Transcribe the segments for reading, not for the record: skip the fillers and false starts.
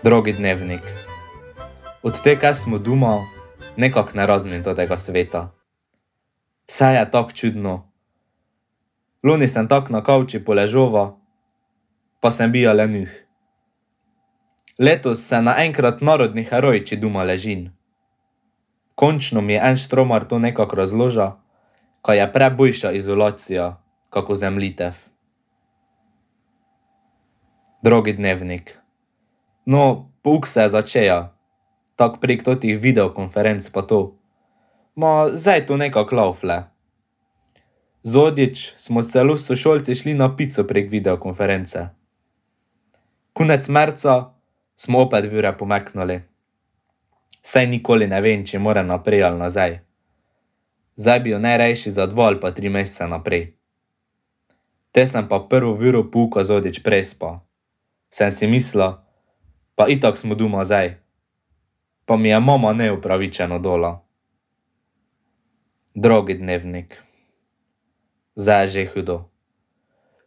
Drogi dnevnik, od tega smo doma, nekak ne razumem tega sveta. Vse je tak čudno. Loni sem tak na kavči poležova, pa sem bila lenuh. Letos se naenkrat narodni herojiči doma ležin. Končno mi je en štromar to nekak razloža, kaj je prebojša izolacija, kako zemljitev. Drogi dnevnik, no, pouk se je začeja, tak prek totih videokonferenc pa to. Ma, zdaj to nekak laufle. Zodič smo celo s sošolci šli na pico prek videokonference. Konec marca smo opet 2 ure pomeknili. Saj nikoli ne vem, če moram naprej ali nazaj. Zdaj bi jo najrajši za 2 ali pa 3 mesece naprej. Te sem pa prvo 1 uro pouka zodič prespa. Sem si mislila, pa itak smo doma zdaj. Pa mi je mama neupravičeno dola. Drogi dnevnik, zdaj je že hudo.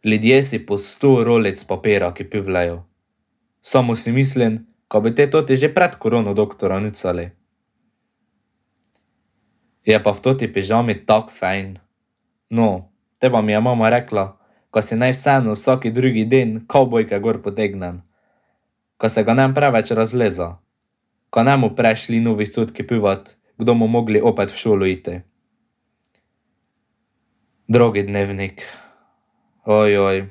Ljudje si po 100 rolic papira kipivljajo. Samo si mislim, ko bi te toti že pred korono doktora nucali. Je pa v toti pižami tak fajn. No, te pa mi je mama rekla, ko si naj vseeno vsaki drugi dan kavbojke gor potegnem. Ko se ga nem preveč razleza. Ko nemu prešli novih cud kipivat, kdo mu mogli opet v šolo iti. Drogi dnevnik, ojoj,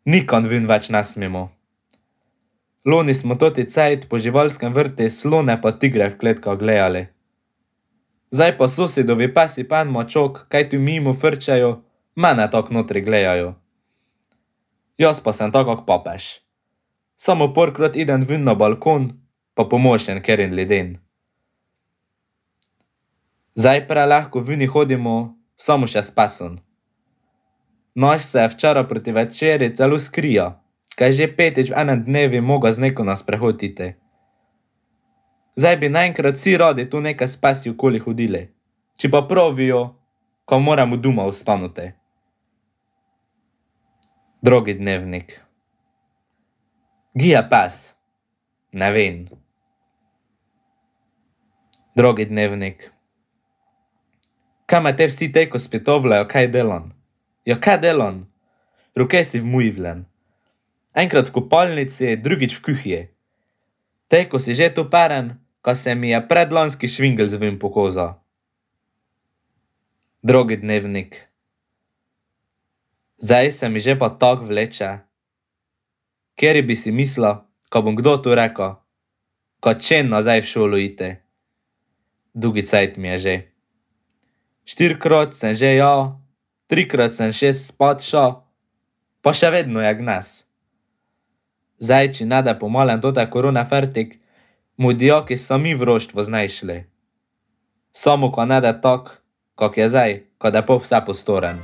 nikam ven več ne smemo. Loni smo toti cajt po živalskem vrti slone pa tigre v kletkah gledali. Zdaj pa sosedovi pesi pa en mačok, kaj tu mimo frčajo, mene tak notri gledajo. Jaz pa sem tak kak papež. Samo parkrat idem ven na balkon, pa pomočen kerin ljudem. Zdaj prelahko veni hodimo, samo še s pesom. Naš se je včeraj proti večeri celo skrija, kaj že 5. v enem dnevi moga z neko na sprehod iti. Zdaj bi naenkrat vsi radi tu nekaj s pesi okoli hodili, če pa pravijo, ko moramo doma ostanuti. Drogi dnevnik, gdje je pes? Ne vem. Drogi dnevnik, kaj me te vsi teko spitovljajo, kaj delam? Ja, kaj delam? Roke si vmujvljen. Enkrat v kopalnici, drugič v kuhji. Teko si že to perem, ko se mi je predlanski švingel zvin pokoza. Drogi dnevnik, zdaj se mi že pa tak vleče. Kjeri bi si mislila, ko bom kdo to rekel, ko čem nazaj v šolo iti. Dugi cajt mi je že. 4-krat sem že ja, 3-krat sem še spat ša, pa še vedno je gnes. Zdaj, če ne da pomalem tote korone fertik, mu dijaki sami v roštvo znajšli. Samo ko ne da tak, kak je zdaj, ko da po vse postoren.